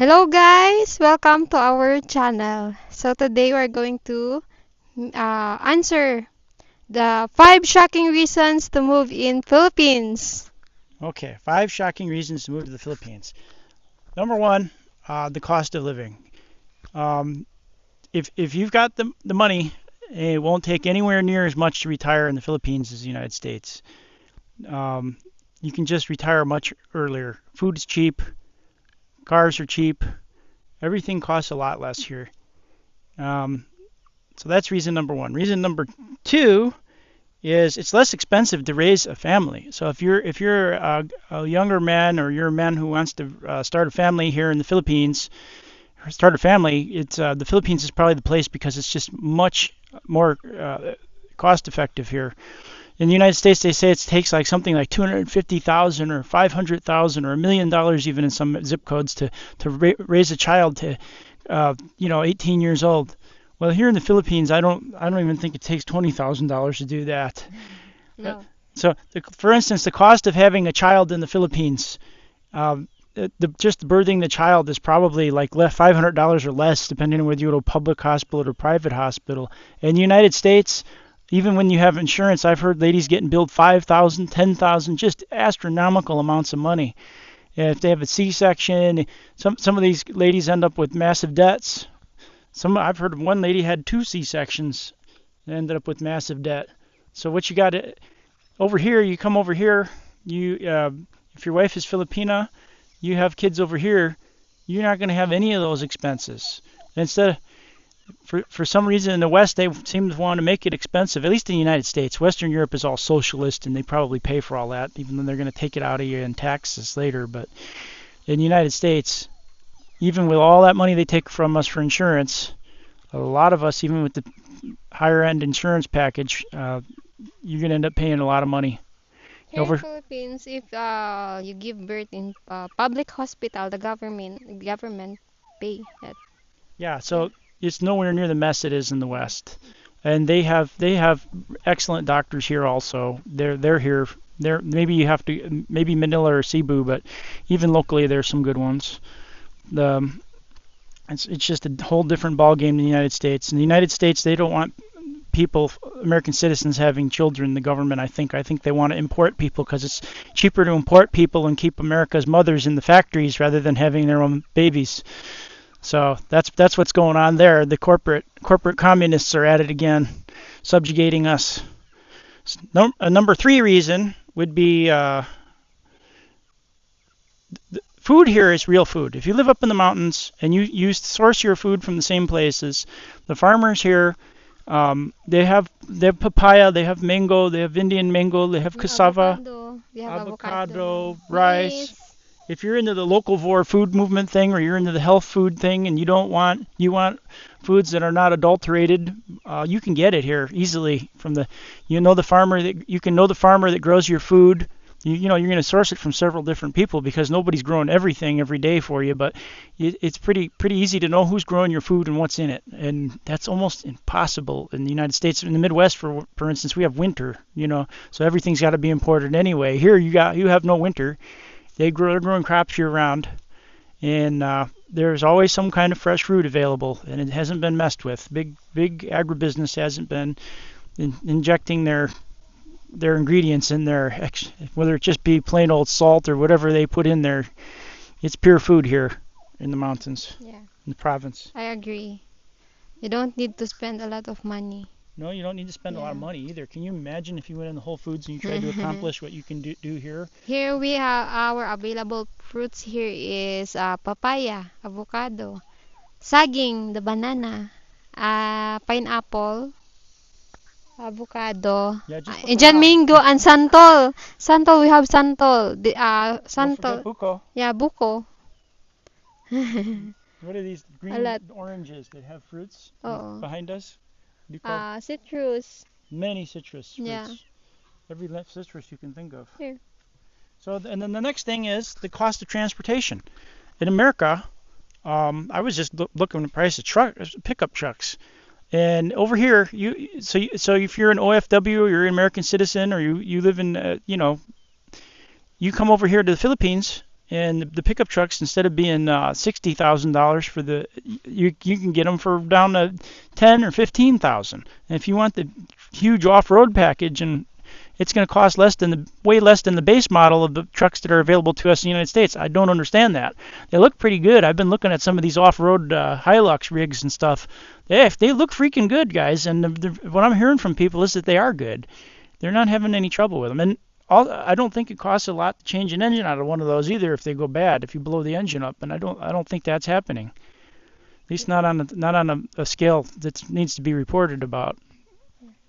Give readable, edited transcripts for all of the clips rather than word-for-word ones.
Hello guys, welcome to our channel. So today we're going to answer the 5 shocking reasons to move in Philippines. Okay, 5 shocking reasons to move to the Philippines. Number one, the cost of living. Um, if you've got the money, it won't take anywhere near as much to retire in the Philippines as the United States. Um, you can just retire much earlier. Food is cheap, cars are cheap, everything costs a lot less here. Um, so that's reason number one. Reason number two is it's less expensive to raise a family. So if you're a younger man or you're a man who wants to start a family here in the Philippines, or start a family, it's the Philippines is probably the place because it's just much more cost effective here. In the United States, they say it takes like something like 250,000 or 500,000 or $1 million even in some zip codes to raise a child to 18 years old. Well, here in the Philippines, I don't even think it takes $20,000 to do that. Uh, No. So, for instance, the cost of having a child in the Philippines, just birthing the child is probably like $500 or less, depending on whether you go to a public hospital or a private hospital. In the United States, even when you have insurance, I've heard ladies getting billed 5,000, 10,000, just astronomical amounts of money. And if they have a C-section, some of these ladies end up with massive debts. I've heard of one lady had 2 C-sections and ended up with massive debt. So what you got over here, you come over here, if your wife is Filipina, you have kids over here, you're not going to have any of those expenses. Instead, for some reason in the West, they seem to want to make it expensive, at least in the United States. Western Europe is all socialist, and they probably pay for all that, even though they're going to take it out of you in taxes later. But in the United States, even with all that money they take from us for insurance, a lot of us, even with the higher end insurance package, you're going to end up paying a lot of money. Here in Over, Philippines, if you give birth in public hospital, the government pay that. yeah, Yeah. so it's nowhere near the mess it is in the West. And they have excellent doctors here also. They're here. Maybe you have to maybe Manila or Cebu, but even locally there's some good ones. The it's just a whole different ball game in the United States. In the United States, they don't want people, American citizens, having children. The government, I think they want to import people because it's cheaper to import people and keep America's mothers in the factories rather than having their own babies. So that's what's going on there. The corporate communists are at it again, subjugating us. A number three reason would be food here is real food. If you live up in the mountains and you source your food from the same places, the farmers here, they have papaya, they have mango, they have Indian mango, they have cassava, Avocado. We have avocado. avocado, rice. Mais. If you're into the locavore food movement thing, or you're into the health food thing, and you want foods that are not adulterated, you can get it here easily from the farmer that you can know the farmer that grows your food. You're going to source it from several different people because nobody's growing everything every day for you, but it's pretty easy to know who's growing your food and what's in it, and that's almost impossible in the United States. In the Midwest, for instance, we have winter, so everything's got to be imported anyway. Here you have no winter. They're growing crops year round, and there's always some kind of fresh fruit available, and it hasn't been messed with. Big agribusiness hasn't been injecting their ingredients in there, whether it just be plain old salt or whatever they put in there. It's pure food here in the mountains, Yeah, in the province. I agree. You don't need to spend a lot of money. No, you don't need to spend a lot of Yeah. money either. Can you imagine if you went in the Whole Foods and you tried to accomplish what you can do here? Here we have our available fruits here is papaya, avocado, saging, the banana, pineapple, avocado, Yeah, just look Indian around. mango, and santol. Santol, we have santol. Don't forget Santol. buko. Yeah, buko. What are these A green lot. oranges that have fruits Oo. behind us? What do you call Citrus. many citrus Yeah. fruits? Every citrus you can think of. Here. So, and then the next thing is the cost of transportation. In America, I was just looking at the price of pickup trucks, and over here, so if you're an OFW, or you're an American citizen, or you live in, you come over here to the Philippines, And the pickup trucks, instead of being $60,000 for the, you can get them for down to 10 or 15,000. And if you want the huge off-road package, and it's going to cost way less than the base model of the trucks that are available to us in the United States. I don't understand that. They look pretty good. I've been looking at some of these off-road Hilux rigs and stuff. They look freaking good, guys. And what I'm hearing from people is that they are good. They're not having any trouble with them. And I don't think it costs a lot to change an engine out of one of those either if they go bad, if you blow the engine up. And I don't think that's happening. At least not on a scale that needs to be reported about.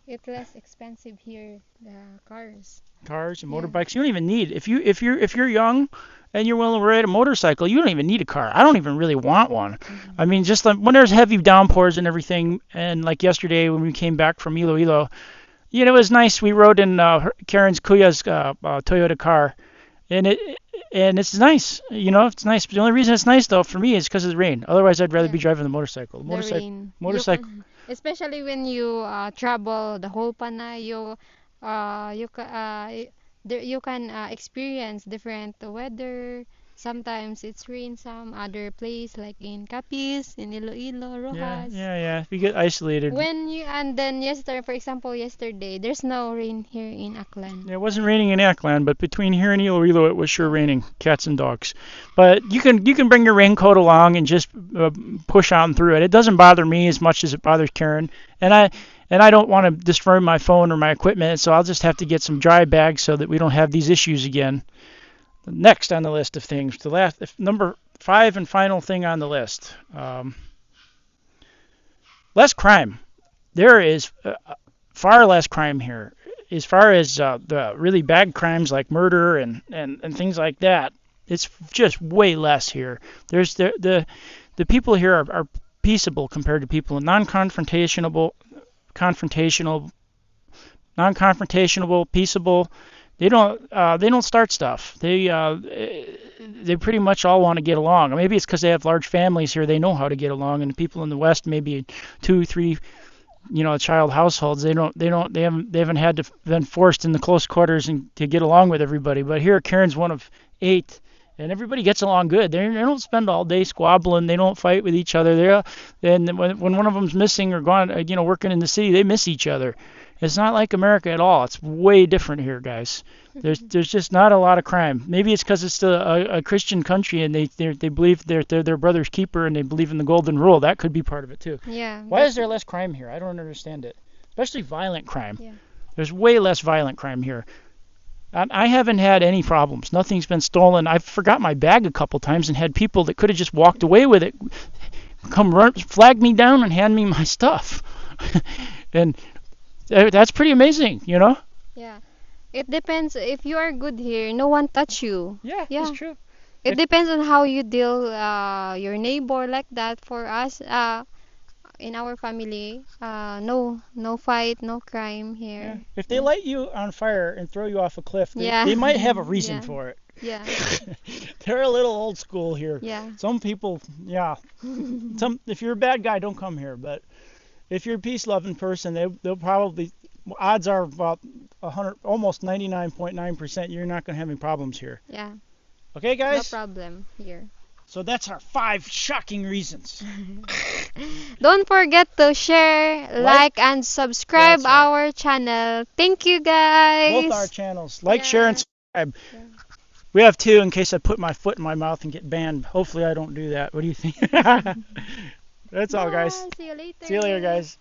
It's less expensive here, the cars. Cars and motorbikes. You don't even need, if you're young and you're willing to ride a motorcycle, you don't even need a car. I don't even really want one. I mean, just like when there's heavy downpours and everything, and like yesterday when we came back from Iloilo, it was nice. We rode in Karen's Kuya's Toyota car, and it's nice. It's nice. But the only reason it's nice though for me is because of the rain. Otherwise, I'd rather be driving the motorcycle. The rain. Motorcycle. Especially when you travel the whole Panay, you can experience different weather. Sometimes it's rain, some other place like in Capiz, in Iloilo, Rojas. Yeah. We get isolated. And then yesterday, for example, yesterday, there's no rain here in Aklan. It wasn't raining in Aklan, but between here and Iloilo, it was sure raining, cats and dogs. But you can bring your raincoat along and just push on through it. It doesn't bother me as much as it bothers Karen, and I don't want to destroy my phone or my equipment, so I'll just have to get some dry bags so that we don't have these issues again. Next on the list of things, number 5 and final thing on the list, less crime. There is far less crime here. As far as the really bad crimes like murder and things like that, it's just way less here. There's the people here are peaceable compared to people in non-confrontational, peaceable. They don't start stuff. They pretty much all want to get along. Maybe it's because they have large families here. They know how to get along, and the people in the West, maybe 2, 3, child households. They haven't had to been forced in the close quarters and to get along with everybody. But here, Karen's one of 8, and everybody gets along good. They don't spend all day squabbling. They don't fight with each other. And when one of them's missing or gone, working in the city, they miss each other. It's not like America at all. It's way different here, guys. There's just not a lot of crime. Maybe it's because it's still a Christian country and they believe they're their brother's keeper and they believe in the golden rule. That could be part of it too. Yeah. Why is there less crime here? I don't understand it. Especially violent crime. Yeah. There's way less violent crime here. I haven't had any problems. Nothing's been stolen. I forgot my bag a couple times and had people that could have just walked away with it flag me down and hand me my stuff. And that's pretty amazing, Yeah. It depends. If you are good here, no one touch you. Yeah, that's true. It depends on how you deal your neighbor like that. For us, in our family, no fight, no crime here. Yeah. If they light you on fire and throw you off a cliff, they might have a reason for it. Yeah. They're a little old school here. Yeah. Some people, if you're a bad guy, don't come here. But if you're a peace-loving person, they'll probably, odds are about 100, almost 99.9%, you're not going to have any problems here. Yeah. Okay, guys? No problem here. So that's our 5 shocking reasons. Don't forget to share, like and subscribe our channel. Thank you, guys. Both our channels. Like, share, and subscribe. Yeah. We have 2 in case I put my foot in my mouth and get banned. Hopefully I don't do that. What do you think? That's all, guys. See you later. See you later, guys.